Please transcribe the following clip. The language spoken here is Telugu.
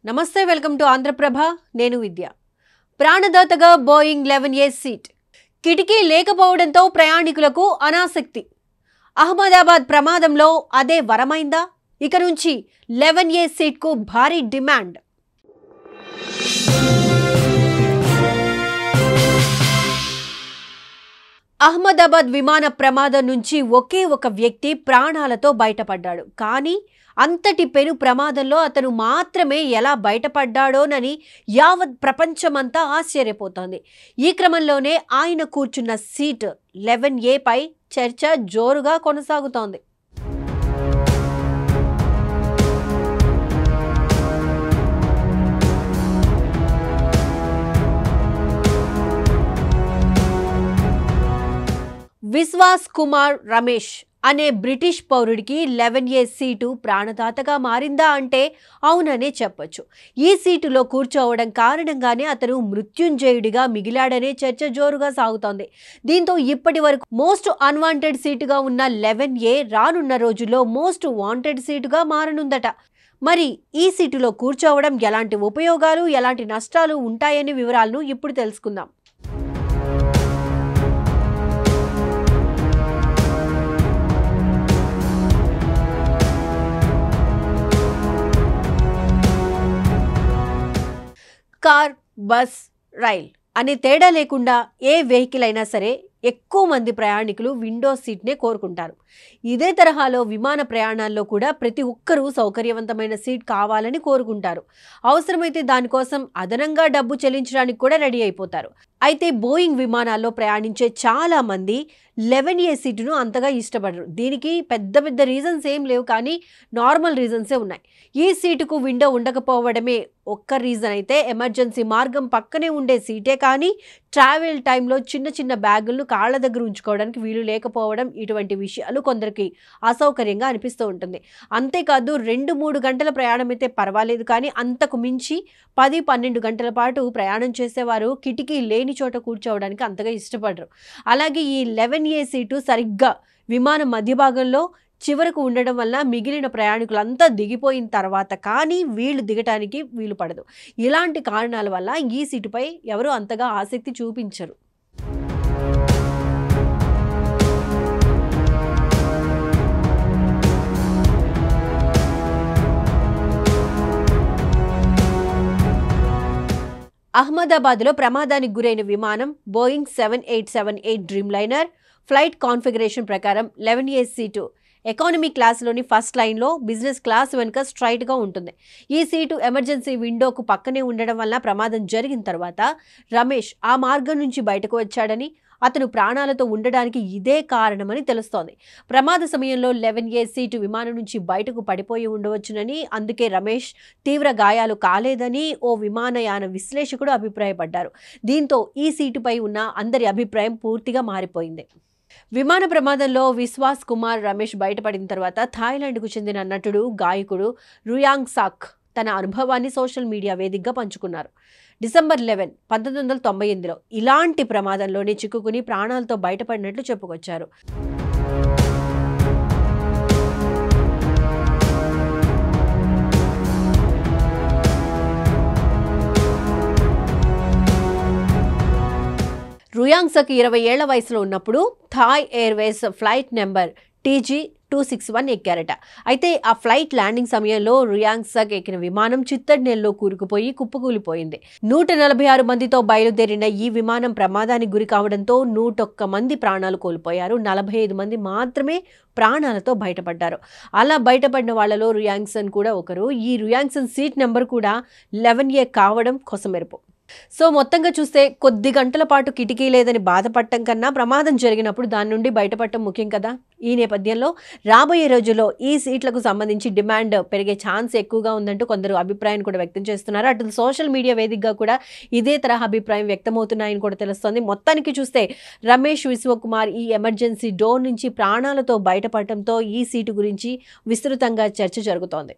నమస్తే వెల్కమ్ టు ఆంధ్రప్రభ నేను విద్య. ప్రాణదాతగా బోయింగ్ 11A సీట్ కిటికీ లేకపోవడంతో ప్రయాణికులకు అనాసక్తి. అహ్మదాబాద్ ప్రమాదంలో అదే వరమైందా? ఇక నుంచి 11A సీట్కు భారీ డిమాండ్. అహ్మదాబాద్ విమాన ప్రమాదం నుంచి ఒకే ఒక వ్యక్తి ప్రాణాలతో బయటపడ్డాడు. కానీ అంతటి పెను ప్రమాదంలో అతను మాత్రమే ఎలా బయటపడ్డాడోనని యావత్ ప్రపంచమంతా ఆశ్చర్యపోతోంది. ఈ క్రమంలోనే ఆయన కూర్చున్న సీట్ 11A పై చర్చ జోరుగా కొనసాగుతోంది. విశ్వాస్ కుమార్ రమేష్ అనే బ్రిటిష్ పౌరుడికి 11A సీటు ప్రాణదాతగా మారిందా అంటే అవుననే చెప్పొచ్చు. ఈ సీటులో కూర్చోవడం కారణంగానే అతను మృత్యుంజయుడిగా మిగిలాడనే చర్చ జోరుగా సాగుతోంది. దీంతో ఇప్పటి వరకు మోస్ట్ అన్వాంటెడ్ సీటుగా ఉన్న 11A రానున్న రోజుల్లో మోస్ట్ వాంటెడ్ సీటుగా మారనుందట. మరి ఈ సీటులో కూర్చోవడం ఎలాంటి ఉపయోగాలు, ఎలాంటి నష్టాలు ఉంటాయనే వివరాలను ఇప్పుడు తెలుసుకుందాం. కార్, బస్, రైల్ అనే తేడా లేకుండా ఏ వెహికల్ అయినా సరే ఎక్కువ మంది ప్రయాణికులు విండో సీట్నే కోరుకుంటారు. ఇదే తరహాలో విమాన ప్రయాణాల్లో కూడా ప్రతి ఒక్కరూ సౌకర్యవంతమైన సీట్ కావాలని కోరుకుంటారు. అవసరమైతే దానికోసం అదనంగా డబ్బు చెల్లించడానికి కూడా రెడీ అయిపోతారు. అయితే బోయింగ్ విమానాల్లో ప్రయాణించే చాలా మంది 11A సీటును అంతగా ఇష్టపడరు. దీనికి పెద్ద పెద్ద రీజన్స్ ఏం లేవు, కానీ నార్మల్ రీజన్సే ఉన్నాయి. ఈ సీటుకు విండో ఉండకపోవడమే ఒక్క రీజన్ అయితే, ఎమర్జెన్సీ మార్గం పక్కనే ఉండే సీటే కానీ ట్రావెల్ టైంలో చిన్న చిన్న బ్యాగులను కాళ్ళ దగ్గర ఉంచుకోవడానికి వీలు లేకపోవడం, ఇటువంటి విషయాలు కొందరికి అసౌకర్యంగా అనిపిస్తూ ఉంటుంది. అంతేకాదు 2-3 గంటల ప్రయాణం అయితే పర్వాలేదు, కానీ అంతకు మించి 10-12 గంటల పాటు ప్రయాణం చేసేవారు కిటికీ లేని చోట కూర్చోవడానికి అంతగా ఇష్టపడరు. అలాగే ఈ 11A సీటు సరిగ్గా విమానం మధ్య భాగంలో చివరకు ఉండడం వల్ల మిగిలిన ప్రయాణికులంతా దిగిపోయిన తర్వాత కానీ వీళ్ళు దిగటానికి వీలు పడదు. ఇలాంటి కారణాల వల్ల ఈ సీటుపై ఎవరు అంతగా ఆసక్తి చూపించరు. అహ్మదాబాద్లో ప్రమాదానికి గురైన విమానం Boeing 7878 dream liner flight configuration ప్రకారం 11A సీటు ఎకానమీ క్లాస్లోని ఫస్ట్ లైన్లో, బిజినెస్ క్లాస్ వెనుక స్ట్రైట్గా ఉంటుంది. ఈ సీటు ఎమర్జెన్సీ విండోకు పక్కనే ఉండడం వల్ల ప్రమాదం జరిగిన తర్వాత రమేష్ ఆ మార్గం నుంచి బయటకు వచ్చాడని, అతను ప్రాణాలతో ఉండడానికి ఇదే కారణమని తెలుస్తోంది. ప్రమాద సమయంలో 11A సీటు విమానం నుంచి బయటకు పడిపోయి ఉండవచ్చునని, అందుకే రమేష్ తీవ్ర గాయాలు కాలేదని ఓ విమానయాన విశ్లేషకుడు అభిప్రాయపడ్డారు. దీంతో ఈ సీటుపై ఉన్న అందరి అభిప్రాయం పూర్తిగా మారిపోయింది. విమాన ప్రమాదంలో విశ్వాస్ కుమార్ రమేష్ బయటపడిన తర్వాత థాయిలాండ్కు చెందిన నటుడు, గాయకుడు రుయాంగ్ సాక్ తన అనుభవాన్ని సోషల్ మీడియా వేదికగా పంచుకున్నారు. డిసెంబర్ 11, 1998లో ఇలాంటి ప్రమాదంలోనే చిక్కుకుని ప్రాణాలతో బయటపడినట్లు చెప్పుకొచ్చారు. రుయాంగ్ సక్ 20 ఏళ్ల వయసులో ఉన్నప్పుడు Thai airways flight number TG261 ఎక్కారట. అయితే ఆ ఫ్లైట్ ల్యాండింగ్ సమయంలో రుయాంగ్ సక్ ఎక్కిన విమానం చిత్తడినేల్లో కూరుకుపోయి కుప్పకూలిపోయింది. 146 మందితో బయలుదేరిన ఈ విమానం ప్రమాదానికి గురి కావడంతో 101 మంది ప్రాణాలు కోల్పోయారు. 45 మంది మాత్రమే ప్రాణాలతో బయటపడ్డారు. అలా బయటపడిన వాళ్లలో రుయాంగ్సన్ కూడా ఒకరు. ఈ రుయాంగ్సన్ సీట్ నెంబర్ కూడా 11A కావడం కొసమెరుపు. సో మొత్తంగా చూస్తే కొద్ది గంటల పాటు కిటికీ లేదని బాధపడటం కన్నా ప్రమాదం జరిగినప్పుడు దాని నుండి బయటపడటం ముఖ్యం కదా. ఈ నేపథ్యంలో రాబోయే రోజుల్లో ఈ సీట్లకు సంబంధించి డిమాండ్ పెరిగే ఛాన్స్ ఎక్కువగా ఉందంటూ కొందరు అభిప్రాయాన్ని కూడా వ్యక్తం చేస్తున్నారు. అటు సోషల్ మీడియా వేదికగా కూడా ఇదే తరహా అభిప్రాయం వ్యక్తమవుతున్నాయని కూడా తెలుస్తోంది. మొత్తానికి చూస్తే రమేష్ విశ్వకుమార్ ఈ ఎమర్జెన్సీ డోర్ నుంచి ప్రాణాలతో బయటపడటంతో ఈ సీటు గురించి విస్తృతంగా చర్చ జరుగుతోంది.